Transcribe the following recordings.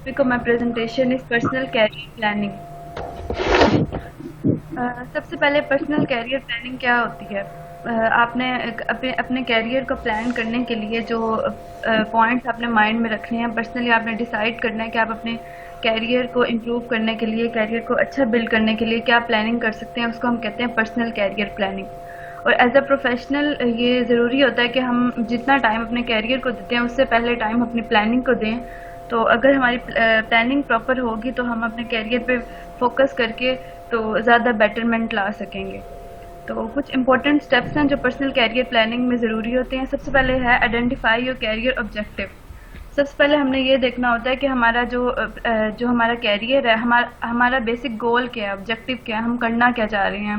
topic of my presentation is personal career planning. سب سے پہلے personal career planning کیا ہوتی ہے؟ آپ نے اپنے کیریئر کو پلان کرنے کے لیے جو پوائنٹس آپ نے مائنڈ میں رکھنے ہیں، پرسنلی آپ نے ڈیسائیڈ کرنا ہے کہ آپ اپنے کیریئر کو امپروو کرنے کے لیے، کیریئر کو اچھا بلڈ کرنے کے لیے کیا پلاننگ کر سکتے ہیں، اس کو ہم کہتے ہیں پرسنل کیریئر پلاننگ. اور ایز اے پروفیشنل یہ ضروری ہوتا ہے کہ ہم جتنا ٹائم اپنے کیریئر کو دیتے ہیں اس سے پہلے ٹائم اپنی پلاننگ کو دیں. تو اگر ہماری پلاننگ پراپر ہوگی تو ہم اپنے کیریئر پہ فوکس کر کے تو زیادہ بیٹرمنٹ لا سکیں گے. تو کچھ امپورٹنٹ سٹیپس ہیں جو پرسنل کیریئر پلاننگ میں ضروری ہوتے ہیں. سب سے پہلے ہے آئیڈینٹیفائی یور کیریئر آبجیکٹیو. سب سے پہلے ہم نے یہ دیکھنا ہوتا ہے کہ ہمارا جو ہمارا کیریئر ہے، ہمارا بیسک گول کیا ہے، آبجیکٹیو کیا ہے، ہم کرنا کیا چاہ رہے ہیں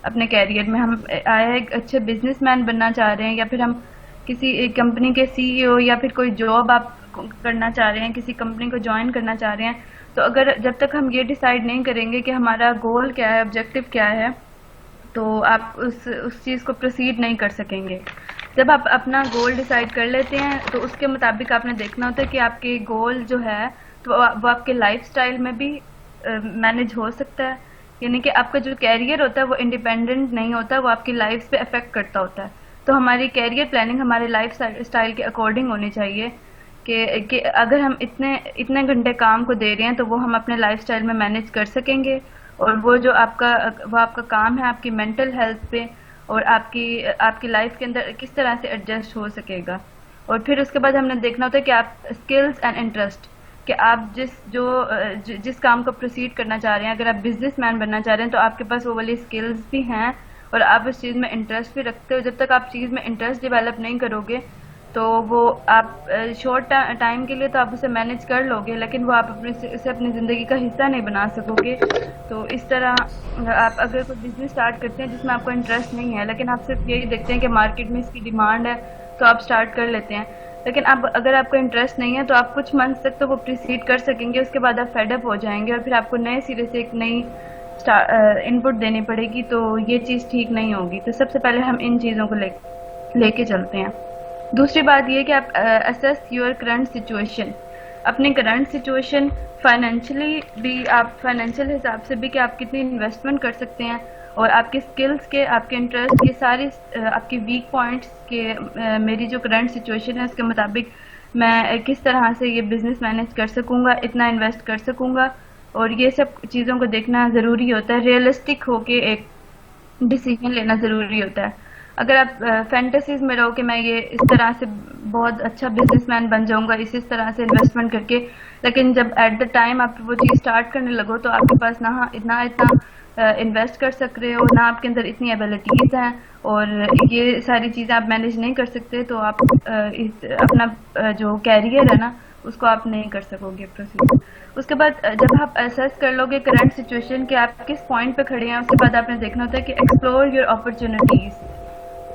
اپنے کیریئر میں. ہم ایک اچھے بزنس مین بننا چاہ رہے ہیں، یا پھر ہم کسی کمپنی کے سی ای او، یا پھر کوئی جاب آپ کرنا چاہ رہے ہیں، کسی کمپنی کو جوائن کرنا چاہ رہے ہیں. تو اگر جب تک ہم یہ ڈیسائیڈ نہیں کریں گے کہ ہمارا گول کیا ہے، آبجیکٹیو کیا ہے، تو آپ اس چیز کو پروسیڈ نہیں کر سکیں گے. جب آپ اپنا گول ڈیسائیڈ کر لیتے ہیں تو اس کے مطابق آپ نے دیکھنا ہوتا ہے کہ آپ کے گول جو ہے تو وہ آپ کے لائف سٹائل میں بھی مینیج ہو سکتا ہے. یعنی کہ آپ کا جو کیریئر ہوتا ہے وہ انڈیپینڈنٹ نہیں ہوتا، وہ آپ کی لائف پہ افیکٹ کرتا ہوتا ہے. تو ہماری کیریئر پلاننگ ہمارے لائف سٹائل کے اکارڈنگ ہونی چاہیے کہ اگر ہم اتنے گھنٹے کام کو دے رہے ہیں تو وہ ہم اپنے لائف سٹائل میں مینیج کر سکیں گے. اور وہ جو آپ کا کام ہے آپ کی مینٹل ہیلتھ پہ اور آپ کی لائف کے اندر کس طرح سے ایڈجسٹ ہو سکے گا. اور پھر اس کے بعد ہم نے دیکھنا ہوتا ہے کہ آپ اسکلز اینڈ انٹرسٹ، کہ آپ جس کام کو پروسیڈ کرنا چاہ رہے ہیں، اگر آپ بزنس مین بننا چاہ رہے ہیں تو آپ کے پاس وہ والی اسکلز بھی ہیں اور آپ اس چیز میں انٹرسٹ بھی رکھتے ہو. جب تک آپ چیز میں انٹرسٹ ڈیولپ نہیں کرو گے تو وہ آپ شارٹ ٹائم کے لیے تو آپ اسے مینیج کر لو گے، لیکن وہ آپ اسے اپنی زندگی کا حصہ نہیں بنا سکو گے. تو اس طرح آپ اگر کوئی بزنس اسٹارٹ کرتے ہیں جس میں آپ کو انٹرسٹ نہیں ہے، لیکن آپ صرف یہی دیکھتے ہیں کہ مارکیٹ میں اس کی ڈیمانڈ ہے تو آپ اسٹارٹ کر لیتے ہیں، لیکن اب اگر آپ کو انٹرسٹ نہیں ہے تو آپ کچھ منتھ تک تو وہ پروسیڈ کر سکیں گے، اس کے بعد آپ فیڈ اپ ہو جائیں گے اور پھر آپ کو نئے سرے سے ایک نئی ان پٹ دینی پڑے گی. تو یہ چیز ٹھیک نہیں ہوگی. تو سب سے پہلے ہم ان چیزوں کو لے کے چلتے ہیں. دوسری بات یہ کہ آپ اسیس یور کرنٹ سچویشن، اپنی کرنٹ سچویشن فائنینشلی بھی، آپ فائنینشیل حساب سے بھی کہ آپ کتنی انویسٹمنٹ کر سکتے ہیں، اور آپ کے اسکلس کے، آپ کے انٹرسٹ کے، ساری آپ کی ویک پوائنٹس کے میری جو کرنٹ سچویشن ہے اس کے مطابق میں کس طرح سے یہ بزنس مینیج کر سکوں گا، اتنا انویسٹ کر سکوں گا. اور یہ سب چیزوں کو دیکھنا ضروری ہوتا ہے. ریئلسٹک ہو کے ایک ڈیسیجن لینا ضروری ہوتا ہے. اگر آپ فینٹیسیز میں رہو کہ میں یہ اس طرح سے بہت اچھا بزنس مین بن جاؤں گا اس طرح سے انویسٹمنٹ کر کے، لیکن جب ایٹ دا ٹائم آپ وہ چیز اسٹارٹ کرنے لگو تو آپ کے پاس نہ اتنا انویسٹ کر سک رہے ہو، نہ آپ کے اندر اتنی ایبلٹیز ہیں، اور یہ ساری چیزیں آپ مینیج نہیں کر سکتے، تو آپ اپنا جو کیریئر ہے نا اس کو آپ نہیں کر سکو گے پروسیڈ. اس کے بعد جب آپ اسیس کر لو گے کرنٹ سچویشن کہ آپ کس پوائنٹ پہ کھڑے ہیں، اس کے بعد آپ نے دیکھنا ہوتا ہے کہ ایکسپلور یور اپرچونیٹیز.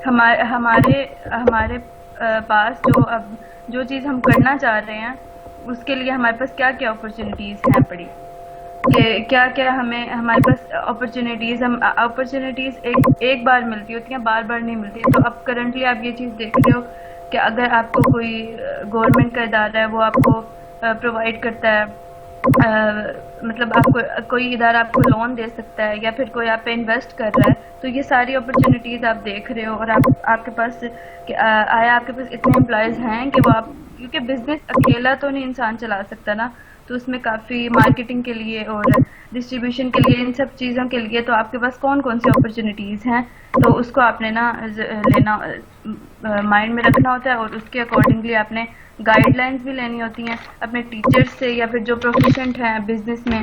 ہمارے پاس جو چیز ہم کرنا چاہ رہے ہیں اس کے لیے ہمارے پاس کیا کیا اپرچونیٹیز ہیں پڑی، کہ کیا کیا ہمارے پاس اپرچونیٹیز ایک بار ملتی ہوتی ہیں، بار بار نہیں ملتی. تو اب کرنٹلی آپ یہ چیز دیکھ رہے ہو کہ اگر آپ کو کوئی گورنمنٹ کا ادارہ ہے وہ آپ کو پرووائڈ کرتا ہے، مطلب آپ کو کوئی ادارہ آپ کو لون دے سکتا ہے، یا پھر کوئی آپ پہ انویسٹ کر رہا ہے، تو یہ ساری اپرچونیٹیز آپ دیکھ رہے ہو. اور آپ کے پاس آیا آپ کے پاس اتنے امپلائیز ہیں کہ وہ آپ، کیونکہ بزنس اکیلا تو نہیں انسان چلا سکتا نا، تو اس میں کافی مارکیٹنگ کے لیے اور ڈسٹریبیوشن کے لیے، ان سب چیزوں کے لیے تو آپ کے پاس کون کون سی اپرچونیٹیز ہیں، تو اس کو آپ نے نا لینا مائنڈ میں رکھنا ہوتا ہے. اور اس کے اکارڈنگلی آپ نے گائیڈ لائنز بھی لینی ہوتی ہیں اپنے ٹیچرز سے یا پھر جو پروفیشنٹ ہیں بزنس میں.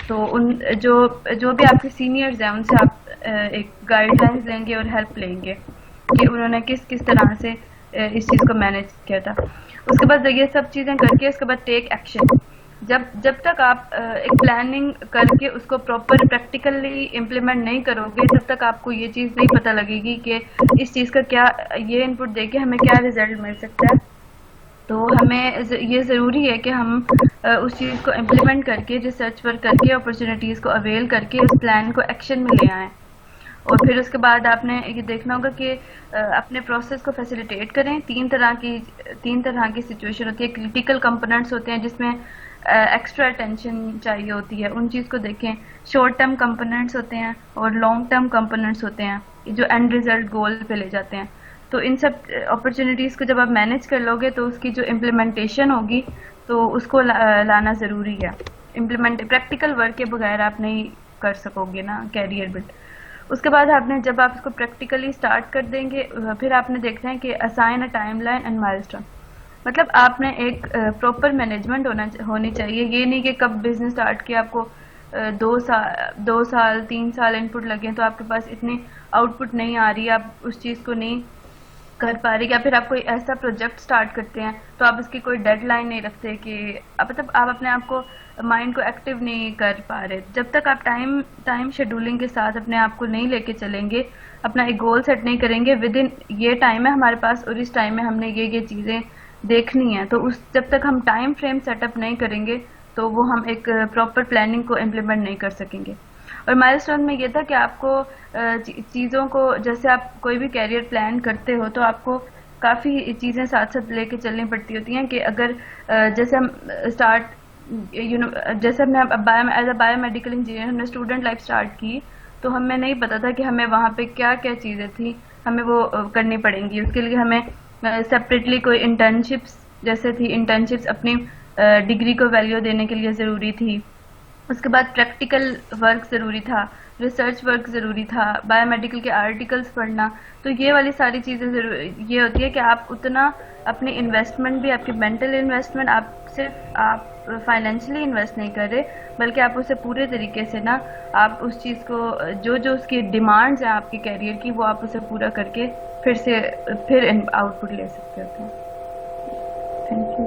تو جو بھی آپ کے سینئرز ہیں ان سے آپ ایک گائیڈ لائنز لیں گے اور ہیلپ لیں گے کہ انہوں نے کس طرح سے اس چیز کو مینیج کیا تھا. اس کے بعد یہ سب چیزیں کر کے اس کے بعد ٹیک ایکشن. جب تک آپ ایک پلاننگ کر کے اس کو پراپر پریکٹیکلی امپلیمنٹ نہیں کرو گے تب تک آپ کو یہ چیز نہیں پتہ لگے گی کہ اس چیز کا کیا، یہ ان پٹ دے کے ہمیں کیا ریزلٹ مل سکتا ہے. تو ہمیں یہ ضروری ہے کہ ہم اس چیز کو امپلیمنٹ کر کے، ریسرچ ورک کر کے، اپرچونیٹیز کو اویل کر کے اس پلان کو ایکشن میں لے آئیں. اور پھر اس کے بعد آپ نے یہ دیکھنا ہوگا کہ اپنے پروسیس کو فیسیلیٹیٹ کریں. تین طرح کی سچویشن ہوتی ہے. کریٹیکل کمپوننٹس ہوتے ہیں جس میں ایکسٹرا اٹینشن چاہیے ہوتی ہے، ان چیز کو دیکھیں. شارٹ ٹرم کمپوننٹس ہوتے ہیں اور لانگ ٹرم کمپوننٹس ہوتے ہیں جو اینڈ ریزلٹ گول پہ لے جاتے ہیں. تو ان سب اپرچونیٹیز کو جب آپ مینیج کر لو گے تو اس کی جو امپلیمنٹیشن ہوگی تو اس کو لانا ضروری ہے. پریکٹیکل ورک کے بغیر آپ نہیں کر سکو گے نا کیریئر بلڈ. اس کے بعد آپ نے جب آپ اس کو پریکٹیکلی اسٹارٹ کر دیں گے پھر آپ نے دیکھنا ہے کہ assign a time line and milestone. مطلب آپ نے ایک پراپر مینجمنٹ ہونی چاہیے. یہ نہیں کہ کب بزنس اسٹارٹ کیا آپ کو 2 سال 3 سال ان پٹ لگے تو آپ کے پاس اتنی آؤٹ پٹ نہیں آ رہی، آپ اس چیز کو نہیں کر پا رہے، یا پھر آپ کوئی ایسا پروجیکٹ سٹارٹ کرتے ہیں تو آپ اس کی کوئی ڈیڈ لائن نہیں رکھتے کہ مطلب آپ اپنے آپ کو مائنڈ کو ایکٹیو نہیں کر پا رہے. جب تک آپ ٹائم شیڈولنگ کے ساتھ اپنے آپ کو نہیں لے کے چلیں گے، اپنا ایک گول سیٹ نہیں کریں گے ود ان یہ ٹائم ہے ہمارے پاس اور اس ٹائم میں ہم نے یہ چیزیں دیکھنی ہیں، تو جب تک ہم ٹائم فریم سیٹ اپ نہیں کریں گے تو وہ ہم ایک پراپر پلاننگ کو امپلیمنٹ نہیں کر سکیں گے. اور مائلسٹون میں یہ تھا کہ آپ کو چیزوں کو جیسے آپ کوئی بھی کیریئر پلان کرتے ہو تو آپ کو کافی چیزیں ساتھ ساتھ لے کے چلنی پڑتی ہوتی ہیں کہ اگر جیسے ہم جیسے ہم نے as a bio medical engineer ہم نے اسٹوڈنٹ لائف اسٹارٹ کی تو ہمیں نہیں پتا تھا کہ ہمیں وہاں پہ کیا کیا چیزیں تھیں ہمیں وہ کرنی پڑیں گی. اس کے لیے ہمیں سپریٹلی کوئی انٹرنشپس جیسے تھی، انٹرنشپس اپنی ڈگری کو ویلیو دینے کے لیے ضروری تھی. اس کے بعد پریکٹیکل ورک ضروری تھا، ریسرچ ورک ضروری تھا، بایو میڈیکل کے آرٹیکلس پڑھنا. تو یہ والی ساری چیزیں یہ ہوتی ہے کہ آپ اتنا اپنی انویسٹمنٹ بھی، آپ کی مینٹل انویسٹمنٹ آپ فائنینشلی انویسٹ نہیں کر رہے بلکہ آپ اسے پورے طریقے سے نا آپ اس چیز کو جو اس کی ڈیمانڈز ہیں آپ کے کیریئر کی وہ آپ اسے پورا کر کے پھر آؤٹ پٹ لے سکتے ہوتے ہیں. Thank you.